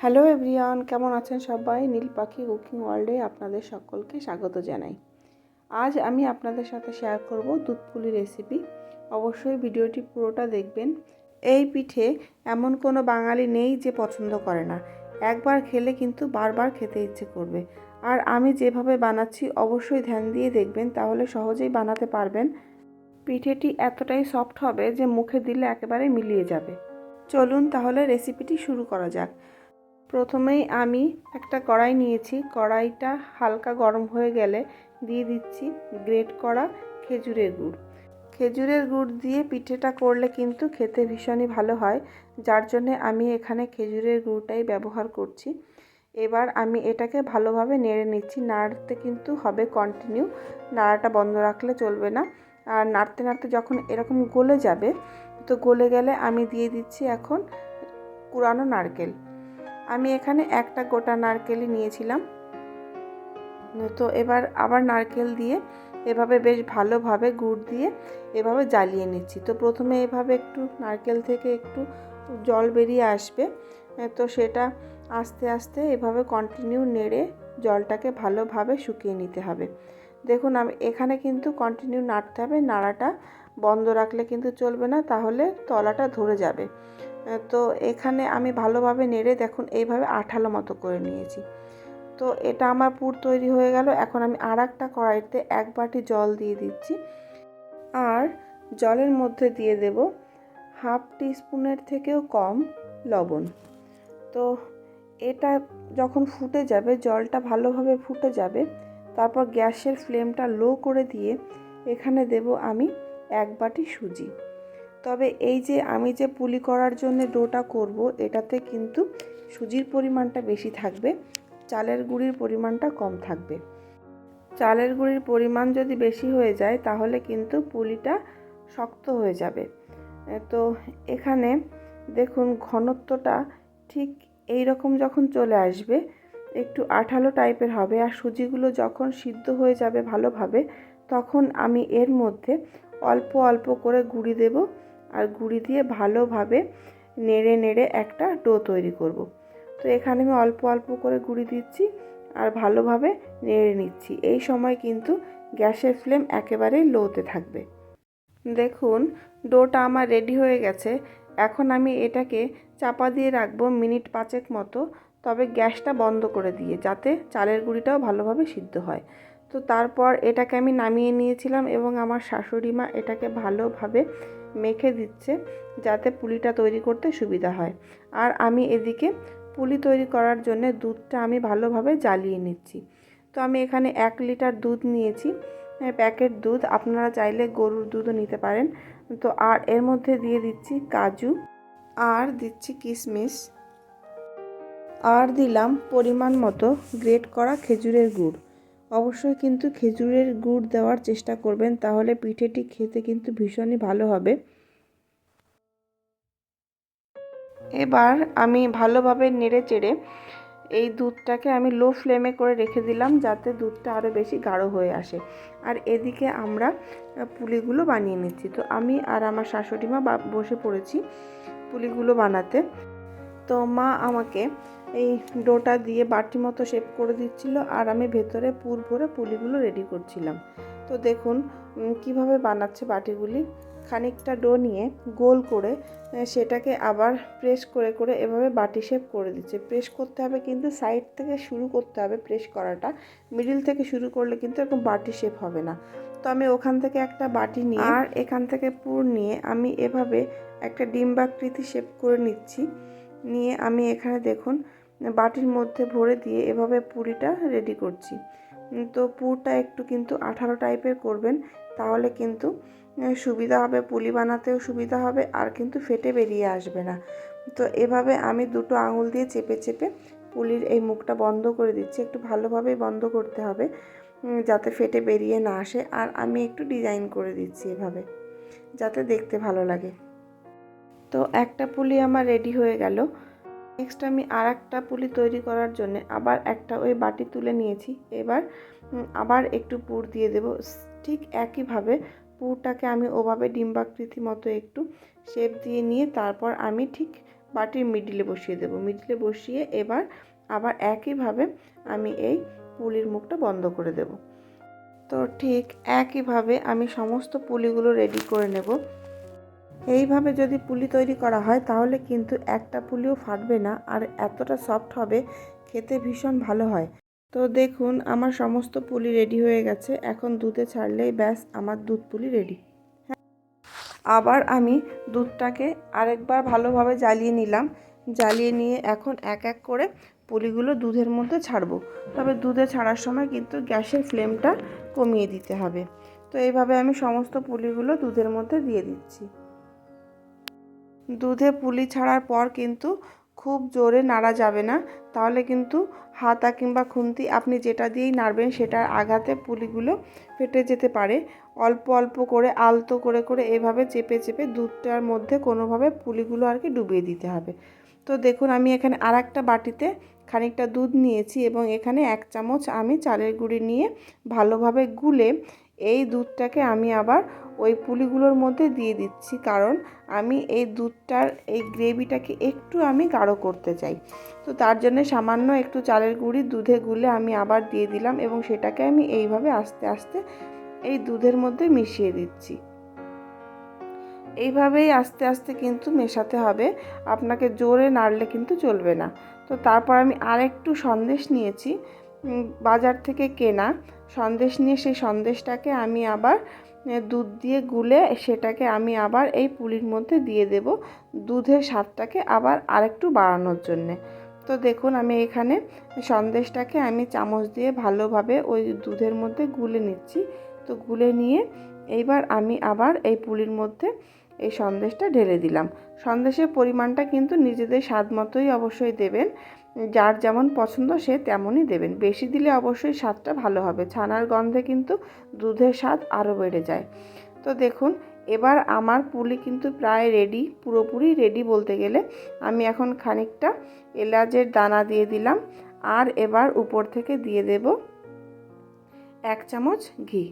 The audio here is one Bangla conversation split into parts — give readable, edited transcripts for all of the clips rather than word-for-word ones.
হ্যালো এভরিওয়ান, কেমন আছেন সবাই? নীল পাখি কুকিং ওয়ার্ল্ডে আপনাদের সকলকে স্বাগত জানাই। আজ আমি আপনাদের সাথে শেয়ার করব দুধ পুলি রেসিপি। অবশ্যই ভিডিওটি পুরোটা দেখবেন। এই পিঠে এমন কোনো বাঙালি নেই যে পছন্দ করে না। একবার খেলে কিন্তু বারবার খেতে ইচ্ছে করবে। আর আমি যেভাবে বানাচ্ছি অবশ্যই ধ্যান দিয়ে দেখবেন, তাহলে সহজেই বানাতে পারবেন। পিঠেটি এতটাই সফট হবে যে মুখে দিলে একেবারে মিলিয়ে যাবে। চলুন তাহলে রেসিপিটি শুরু করা যাক। প্রথমেই আমি একটা কড়াই নিয়েছি। কড়াইটা হালকা গরম হয়ে গেলে দিয়ে দিচ্ছি গ্রেট করা খেজুরের গুড়। খেজুরের গুড় দিয়ে পিঠেটা করলে কিন্তু খেতে ভীষণই ভালো হয়, যার জন্যে আমি এখানে খেজুরের গুড়টাই ব্যবহার করছি। এবার আমি এটাকে ভালোভাবে নেড়ে নিচ্ছি। নাড়তে কিন্তু হবে কন্টিনিউ, নাড়াটা বন্ধ রাখলে চলবে না। আর নাড়তে নাড়তে যখন এরকম গলে যাবে, তো গলে গেলে আমি দিয়ে দিচ্ছি এখন কুড়ানো নারকেল। আমি এখানে একটা গোটা নারকেলই নিয়েছিলাম। তো এবার আবার নারকেল দিয়ে এভাবে বেশ ভালোভাবে গুড় দিয়ে এভাবে জ্বালিয়ে নিচ্ছি। তো প্রথমে এভাবে একটু নারকেল থেকে একটু জল বেরিয়ে আসবে, তো সেটা আস্তে আস্তে এভাবে কন্টিনিউ নেড়ে জলটাকে ভালোভাবে শুকিয়ে নিতে হবে। দেখুন আমি এখানে কিন্তু কন্টিনিউ নাড়তে হবে, নাড়াটা বন্ধ রাখলে কিন্তু চলবে না, তাহলে তলাটা ধরে যাবে। তো এখানে আমি ভালোভাবে নেড়ে দেখুন এইভাবে আঠালো মতো করে নিয়েছি। তো এটা আমার পুর তৈরি হয়ে গেল। এখন আমি আর একটা কড়াইতে 1 বাটি জল দিয়ে দিচ্ছি, আর জলের মধ্যে দিয়ে দেব হাফ টিস্পুনের থেকেও কম লবণ। তো এটা যখন ফুটে যাবে, জলটা ভালোভাবে ফুটে যাবে, তারপর গ্যাসের ফ্লেমটা লো করে দিয়ে এখানে দেব আমি 1 বাটি সুজি। তবে এই যে আমি যে পুলি করার জন্য ডোটা করব, এটাতে কিন্তু সুজির পরিমাণটা বেশি থাকবে, চালের গুঁড়ির পরিমাণটা কম থাকবে। চালের গুঁড়ির পরিমাণ যদি বেশি হয়ে যায় তাহলে কিন্তু পুলিটা শক্ত হয়ে যাবে। তো এখানে দেখুন ঘনত্বটা ঠিক এই রকম যখন চলে আসবে, একটু আঠালো টাইপের হবে, আর সুজিগুলো যখন সিদ্ধ হয়ে যাবে ভালোভাবে, তখন আমি এর মধ্যে অল্প অল্প করে গুঁড়ি দেব, আর গুঁড়ি দিয়ে ভালোভাবে নেড়ে নেড়ে একটা ডো তৈরি করব। তো এখানে আমি অল্প অল্প করে গুঁড়ি দিচ্ছি আর ভালোভাবে নেড়ে নিচ্ছি। এই সময় কিন্তু গ্যাসের ফ্লেম একেবারেই লোতে থাকবে। দেখুন ডোটা আমার রেডি হয়ে গেছে। এখন আমি এটাকে চাপা দিয়ে রাখবো মিনিট 5 মতো, তবে গ্যাসটা বন্ধ করে দিয়ে, যাতে চালের গুঁড়িটাও ভালোভাবে সিদ্ধ হয়। তো তারপর এটাকে আমি নামিয়ে নিয়েছিলাম এবং আমার শাশুড়ি মা এটাকে ভালোভাবে মেখে দিচ্ছে, যাতে পুলিটা তৈরি করতে সুবিধা হয়। আর আমি এদিকে পুলি তৈরি করার জন্য দুধটা আমি ভালোভাবে জ্বালিয়ে নিচ্ছি। তো আমি এখানে 1 লিটার দুধ নিয়েছি, প্যাকেট দুধ, আপনারা চাইলে গরুর দুধও নিতে পারেন। তো আর এর মধ্যে দিয়ে দিচ্ছি কাজু, আর দিচ্ছি কিশমিশ, আর দিলাম পরিমাণ মতো গ্রেট করা খেজুরের গুড়। অবশ্যই কিন্তু খেজুরের গুড় দেওয়ার চেষ্টা করবেন, তাহলে পিঠেটি খেতে কিন্তু ভীষণই ভালো হবে। এবার আমি ভালোভাবে নেড়ে চেড়ে এই দুধটাকে আমি লো ফ্লেমে করে রেখে দিলাম, যাতে দুধটা আরও বেশি গাঢ় হয়ে আসে। আর এদিকে আমরা পুলিগুলো বানিয়ে নিচ্ছি। তো আমি আর আমার শাশুড়ি মা বসে পড়েছি পুলিগুলো বানাতে। তো মা আমাকে এই ডোটা দিয়ে বাটি মতো শেপ করে দিচ্ছিল, আর আমি ভেতরে পুর ভরে পুলিগুলো রেডি করছিলাম। তো দেখুন কিভাবে বানাচ্ছে বাটিগুলি। খানিকটা ডো নিয়ে গোল করে সেটাকে আবার প্রেস করে করে এভাবে বাটি শেপ করে দিচ্ছে। প্রেস করতে হবে কিন্তু সাইড থেকে শুরু করতে হবে প্রেস করাটা, মিডিল থেকে শুরু করলে কিন্তু এরকম বাটি শেপ হবে না। তো আমি ওখান থেকে একটা বাটি নিয়ে আর এখান থেকে পুর নিয়ে আমি এভাবে একটা ডিম্বাকৃতি শেপ করে নিচ্ছি। নিয়ে আমি এখানে দেখুন বাটির মধ্যে ভরে দিয়ে এভাবে পুরিটা রেডি করছি। তো পুরটা একটু কিন্তু আঠালো টাইপের করবেন, তাহলে কিন্তু সুবিধা হবে, পুলি বানাতেও সুবিধা হবে, আর কিন্তু ফেটে বেরিয়ে আসবে না। তো এভাবে আমি দুটো আঙুল দিয়ে চেপে চেপে পুলির এই মুখটা বন্ধ করে দিচ্ছি। একটু ভালোভাবেই বন্ধ করতে হবে, যাতে ফেটে বেরিয়ে না আসে। আর আমি একটু ডিজাইন করে দিচ্ছি এভাবে, যাতে দেখতে ভালো লাগে। তো একটা পুলি আমার রেডি হয়ে গেল। নেক্সট আমি আর একটা পুলি তৈরি করার জন্য আবার একটা ওই বাটি তুলে নিয়েছি। এবার আবার একটু পুর দিয়ে দেব। ঠিক একইভাবে পুরটাকে আমি ওভাবে ডিম্বাকৃতি মতো একটু শেপ দিয়ে নিয়ে তারপর আমি ঠিক বাটির মিডিলে বসিয়ে দেব। মিডিলে বসিয়ে এবার আবার একইভাবে আমি এই পুলির মুখটা বন্ধ করে দেব। তো ঠিক একইভাবে আমি সমস্ত পুলিগুলো রেডি করে নেব। এইভাবে যদি পুলি তৈরি করা হয় তাহলে কিন্তু একটা পুলিও ফাটবে না, আর এতটা সফট হবে, খেতে ভীষণ ভালো হয়। তো দেখুন আমার সমস্ত পুলি রেডি হয়ে গেছে। এখন দুধে ছাড়লেই ব্যাস আমার দুধ পুলি রেডি। আবার আমি দুধটাকে আরেকবার ভালোভাবে জ্বালিয়ে নিলাম। জ্বালিয়ে নিয়ে এখন এক এক করে পুলিগুলো দুধের মধ্যে ছাড়বো। তবে দুধে ছাড়ার সময় কিন্তু গ্যাসের ফ্লেমটা কমিয়ে দিতে হবে। তো এইভাবে আমি সমস্ত পুলিগুলো দুধের মধ্যে দিয়ে দিচ্ছি। দুধে পুলি ছাড়ার পর কিন্তু খুব জোরে নাড়া যাবে না, তাহলে কিন্তু হাতা কিংবা খুন্তি আপনি যেটা দিয়েই নাড়বেন সেটার আঘাতে পুলিগুলো ফেটে যেতে পারে। অল্প অল্প করে আলতো করে করে এভাবে চেপে চেপে দুধটার মধ্যে কোনোভাবে পুলিগুলো আর কি ডুবিয়ে দিতে হবে। তো দেখুন আমি এখানে আর একটা বাটিতে খানিকটা দুধ নিয়েছি এবং এখানে 1 চামচ আমি চালের গুঁড়ি নিয়ে ভালোভাবে গুলে এই দুধটাকে আমি আবার ওই পুলিগুলোর মধ্যে দিয়ে দিচ্ছি, কারণ আমি এই দুধটার এই গ্রেভিটাকে একটু আমি গাঢ় করতে চাই। তো তার জন্য সামান্য একটু চালের গুঁড়ি দুধে গুলে আমি আবার দিয়ে দিলাম এবং সেটাকে আমি এইভাবে আস্তে আস্তে এই দুধের মধ্যে মিশিয়ে দিচ্ছি। এইভাবেই আস্তে আস্তে কিন্তু মেশাতে হবে, আপনাকে জোরে নাড়লে কিন্তু চলবে না। তো তারপর আমি আরেকটু সন্দেশ নিয়েছি, বাজার থেকে কেনা সন্দেশ নিয়ে সেই সন্দেশটাকে আমি আবার দুধ দিয়ে গুলে সেটাকে আমি আবার এই পুলির মধ্যে দিয়ে দেব, দুধের স্বাদটাকে আবার আরেকটু বাড়ানোর জন্যে। তো দেখুন আমি এখানে সন্দেশটাকে আমি চামচ দিয়ে ভালোভাবে ওই দুধের মধ্যে গুলে নিচ্ছি। তো গুলে নিয়ে এইবার আমি আবার এই পুলির মধ্যে এই সন্দেশটা ঢেলে দিলাম। সন্দেশের পরিমাণটা কিন্তু নিজেদের স্বাদ মতোই অবশ্যই দেবেন, যার যেমন পছন্দ সে তেমনই দেবেন। বেশি দিলে অবশ্যই স্বাদটা ভালো হবে, ছানার গন্ধে কিন্তু দুধের স্বাদ আরও বেড়ে যায়। তো দেখুন এবার আমার পুলি কিন্তু প্রায় রেডি, পুরোপুরি রেডি বলতে গেলে। আমি এখন খানিকটা এলাচের দানা দিয়ে দিলাম, আর এবার উপর থেকে দিয়ে দেব 1 চামচ ঘি।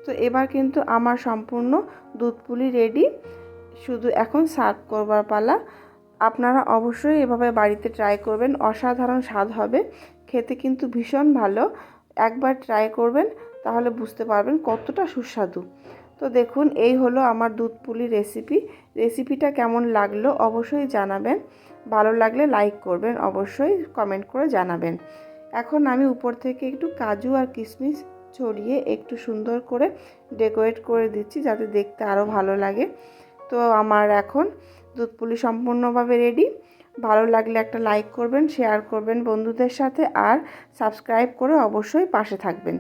তো এবার কিন্তু আমার সম্পূর্ণ দুধ পুলি রেডি, শুধু এখন সার্ভ করবার পালা। আপনারা অবশ্যই এভাবে বাড়িতে ট্রাই করবেন, অসাধারণ স্বাদ হবে, খেতে কিন্তু ভীষণ ভালো। একবার ট্রাই করবেন তাহলে বুঝতে পারবেন কতটা সুস্বাদু। তো দেখুন এই হলো আমার দুধ পুলি রেসিপি। রেসিপিটা কেমন লাগলো অবশ্যই জানাবেন, ভালো লাগলে লাইক করবেন, অবশ্যই কমেন্ট করে জানাবেন। এখন আমি উপর থেকে একটু কাজু আর কিশমিশ ছড়িয়ে একটু সুন্দর করে ডেকোরেট করে দিচ্ছি, যাতে দেখতে আরও ভালো লাগে। তো আমার এখন দুধ পুলি সম্পূর্ণভাবে রেডি। ভালো লাগলে একটা লাইক করবেন, শেয়ার করবেন বন্ধুদের সাথে, আর সাবস্ক্রাইব করে অবশ্যই পাশে থাকবেন।